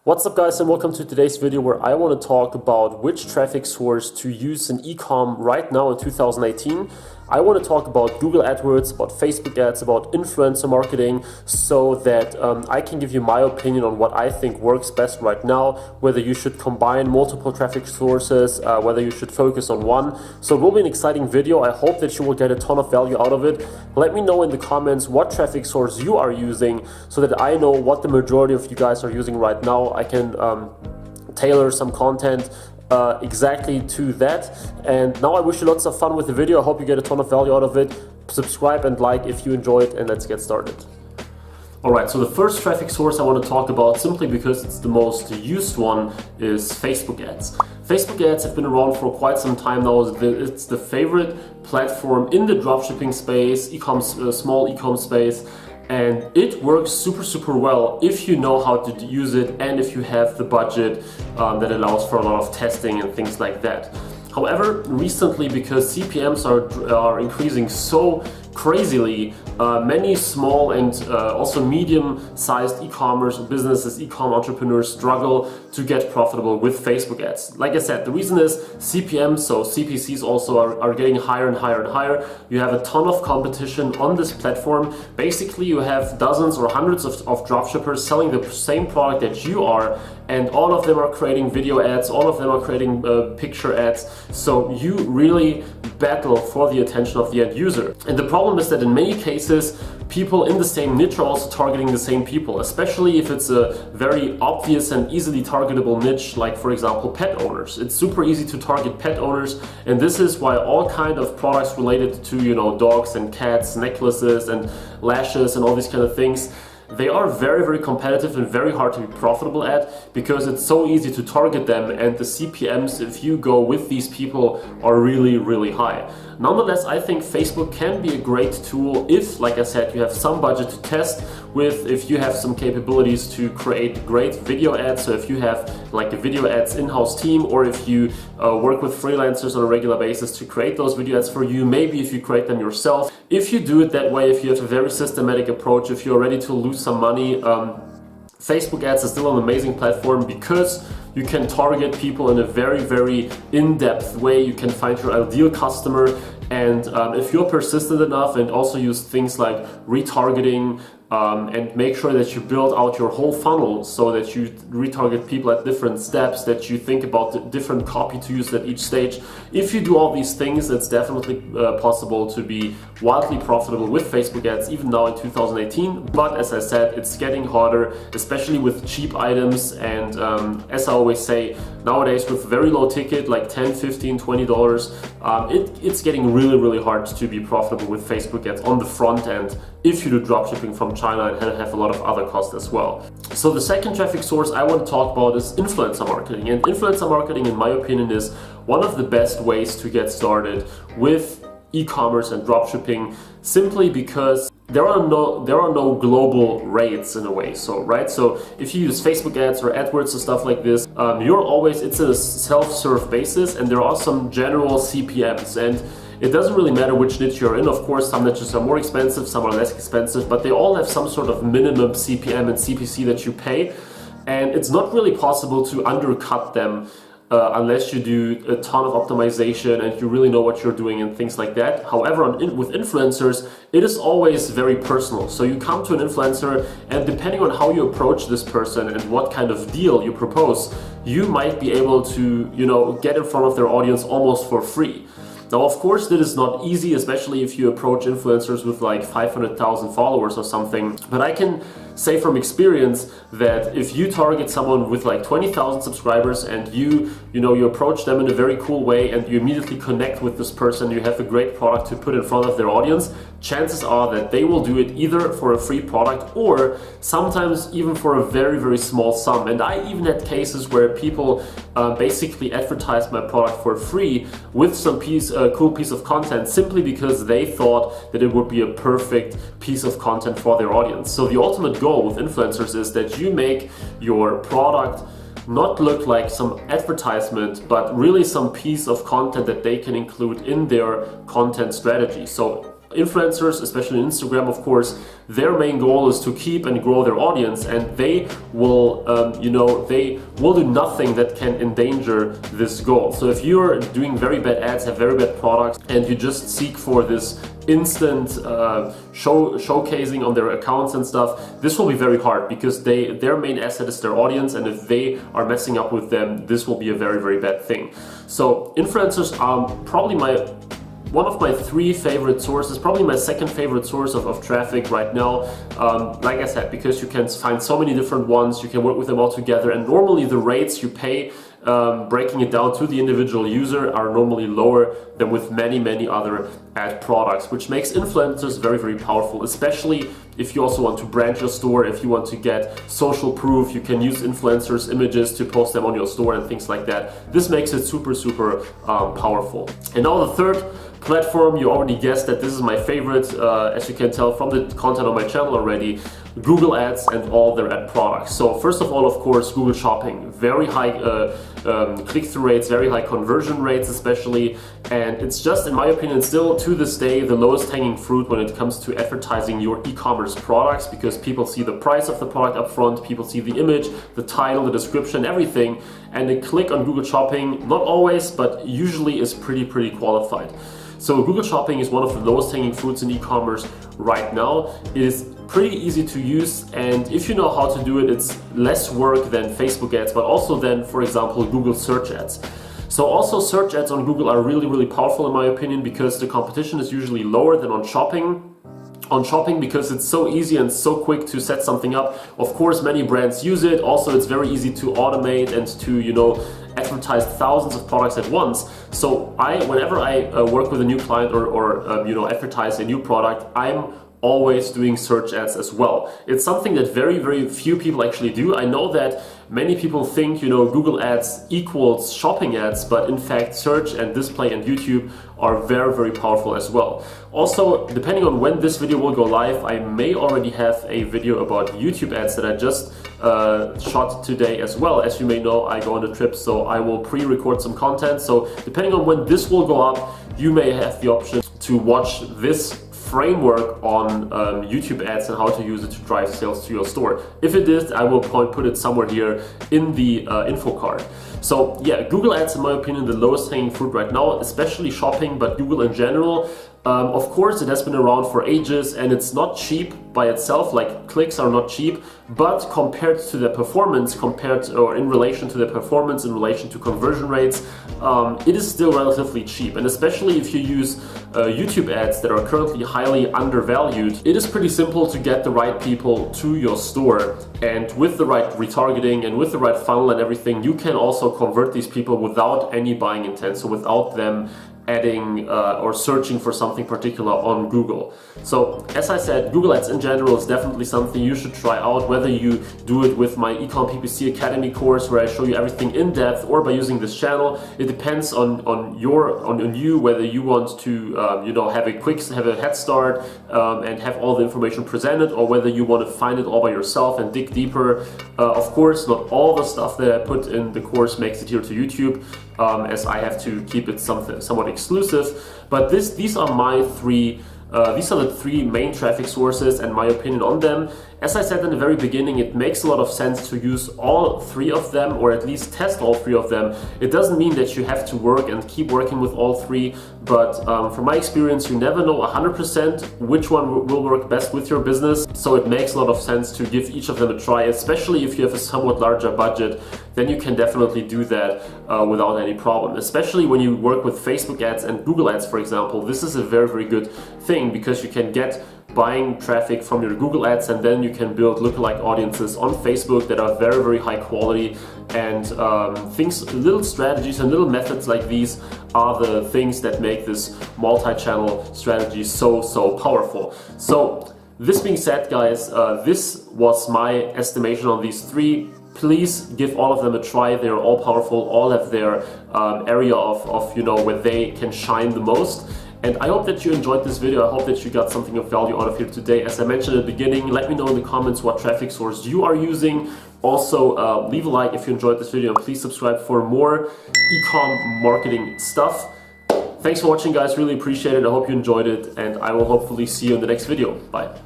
What's up guys, and welcome to today's video where I want to talk about which traffic source to use in eCom right now in 2018. I want to talk about Google AdWords, about Facebook ads, about influencer marketing, so that I can give you my opinion on what I think works best right now, whether you should combine multiple traffic sources, whether you should focus on one. So it will be an exciting video. I hope that you will get a ton of value out of it. Let me know in the comments what traffic source you are using so that I know what the majority of you guys are using right now. I can tailor some content exactly to that. And now I wish you lots of fun with the video. I hope you get a ton of value out of it. Subscribe and like if you enjoy it, and let's get started. Alright, so the first traffic source I want to talk about, simply because it's the most used one, is Facebook ads. Facebook ads have been around for quite some time now. It's the favorite platform in the dropshipping space, small e-com space. And it works super well if you know how to use it and if you have the budget that allows for a lot of testing and things like that. However, recently, because CPMs are increasing so crazily, many small and also medium-sized e-commerce businesses, e-com entrepreneurs struggle to get profitable with Facebook ads. Like I said, the reason is CPMs, so CPCs also are getting higher and higher and higher. You have a ton of competition on this platform. Basically, you have dozens or hundreds of dropshippers selling the same product that you are, and all of them are creating video ads, all of them are creating picture ads. So you really battle for the attention of the end user. And the problem is that in many cases, people in the same niche are also targeting the same people, especially if it's a very obvious and easily targetable niche, like for example pet owners. It's super easy to target pet owners, and this is why all kind of products related to dogs and cats, necklaces and lashes and all these kind of things, they are very competitive and very hard to be profitable at, because it's so easy to target them, and the CPMs, if you go with these people, are really high. Nonetheless, I think Facebook can be a great tool if, like I said, you have some budget to test with, if you have some capabilities to create great video ads. So if you have like a video ads in-house team, or if you work with freelancers on a regular basis to create those video ads for you, maybe if you create them yourself. If you do it that way, if you have a very systematic approach, if you're ready to lose some money, Facebook ads is still an amazing platform, because you can target people in a very in-depth way. You can find your ideal customer, and if you're persistent enough and also use things like retargeting, and make sure that you build out your whole funnel so that you retarget people at different steps, that you think about the different copy to use at each stage. If you do all these things, it's definitely possible to be wildly profitable with Facebook ads, even now in 2018. But as I said, it's getting harder, especially with cheap items, and as I always say, nowadays with very low ticket, like $10, $15, $20, it's getting really hard to be profitable with Facebook ads on the front end if you do dropshipping from China and have a lot of other costs as well. So the second traffic source I want to talk about is influencer marketing. And influencer marketing, in my opinion, is one of the best ways to get started with e-commerce and dropshipping, simply because there are no global rates in a way. So if you use Facebook ads or AdWords or stuff like this, it's a self-serve basis, and there are some general CPMs, and it doesn't really matter which niche you're in. Of course, some niches are more expensive, some are less expensive, but they all have some sort of minimum CPM and CPC that you pay, and it's not really possible to undercut them unless you do a ton of optimization and you really know what you're doing and things like that. However, with influencers, it is always very personal. So you come to an influencer, and depending on how you approach this person and what kind of deal you propose, you might be able to get in front of their audience almost for free. Now, of course, that is not easy, especially if you approach influencers with like 500,000 followers or something. But I can say from experience that if you target someone with like 20,000 subscribers, and you approach them in a very cool way, and you immediately connect with this person, you have a great product to put in front of their audience, chances are that they will do it either for a free product, or sometimes even for a very small sum. And I even had cases where people basically advertised my product for free with some cool piece of content, simply because they thought that it would be a perfect piece of content for their audience. So the ultimate goal with influencers is that you make your product not look like some advertisement, but really some piece of content that they can include in their content strategy. So influencers, especially on Instagram, of course, their main goal is to keep and grow their audience, and they will, they will do nothing that can endanger this goal. So if you're doing very bad ads, have very bad products, and you just seek for this instant showcasing on their accounts and stuff, this will be very hard, because their main asset is their audience, and if they are messing up with them, this will be a very, very bad thing. So influencers are probably one of my 3 favorite sources, probably my 2nd favorite source of traffic right now. Like I said, because you can find so many different ones, you can work with them all together, and normally the rates you pay, breaking it down to the individual user, are normally lower than with many other ad products, which makes influencers very, very powerful, especially if you also want to brand your store, if you want to get social proof. You can use influencers' images to post them on your store and things like that. This makes it super powerful. And now the 3rd platform, you already guessed that this is my favorite, as you can tell from the content on my channel already, Google Ads and all their ad products. So first of all, of course, Google Shopping, very high click-through rates, very high conversion rates especially, and it's just, in my opinion, still to this day the lowest hanging fruit when it comes to advertising your e-commerce products, because people see the price of the product up front, people see the image, the title, the description, everything, and they click on Google Shopping, not always, but usually is pretty qualified. So Google Shopping is one of the lowest hanging fruits in e-commerce right now. It is pretty easy to use, and if you know how to do it, it's less work than Facebook ads, but also than, for example, Google search ads. So also search ads on Google are really powerful in my opinion, because the competition is usually lower than on shopping. Because it's so easy and so quick to set something up. Of course, many brands use it. Also, it's very easy to automate and to, advertise thousands of products at once. So whenever I work with a new client or advertise a new product, I'm always doing search ads as well. It's something that very few people actually do. I know that many people think, Google ads equals shopping ads, but in fact search and display and YouTube are very powerful as well. Also, depending on when this video will go live, I may already have a video about YouTube ads that I just shot today as well. As you may know, I go on a trip, so I will pre-record some content. So depending on when this will go up, you may have the option to watch this framework on YouTube ads and how to use it to drive sales to your store. If it is, I will put it somewhere here in the info card. So yeah, Google ads, in my opinion, the lowest hanging fruit right now, especially shopping, but Google in general. Of course, it has been around for ages, and it's not cheap by itself, like clicks are not cheap, but compared to the performance, in relation to the performance, in relation to conversion rates, it is still relatively cheap. And especially if you use YouTube ads that are currently highly undervalued, it is pretty simple to get the right people to your store. And with the right retargeting and with the right funnel and everything, you can also convert these people without any buying intent, so without them adding or searching for something particular on Google. So as I said, Google Ads in general is definitely something you should try out, whether you do it with my eCom PPC Academy course where I show you everything in depth, or by using this channel. It depends on you whether you want to have a head start and have all the information presented, or whether you want to find it all by yourself and dig deeper. Of course, not all the stuff that I put in the course makes it here to YouTube, as I have to keep it somewhat exclusive. But these are the 3 main traffic sources and my opinion on them. As I said in the very beginning, it makes a lot of sense to use all 3 of them, or at least test all 3 of them. It doesn't mean that you have to work and keep working with all 3, but from my experience, you never know 100% which one will work best with your business. So it makes a lot of sense to give each of them a try, especially if you have a somewhat larger budget. Then you can definitely do that without any problem. Especially when you work with Facebook ads and Google ads, for example. This is a very good thing, because you can get buying traffic from your Google ads, and then you can build lookalike audiences on Facebook that are very high quality. And little strategies and little methods like these are the things that make this multi-channel strategy so powerful. So this being said, guys, this was my estimation on these 3. Please give all of them a try. They're all powerful, all have their area of where they can shine the most. And I hope that you enjoyed this video. I hope that you got something of value out of here today. As I mentioned at the beginning, let me know in the comments what traffic source you are using. Also, leave a like if you enjoyed this video, and please subscribe for more e-com marketing stuff. Thanks for watching, guys. Really appreciate it. I hope you enjoyed it, and I will hopefully see you in the next video. Bye.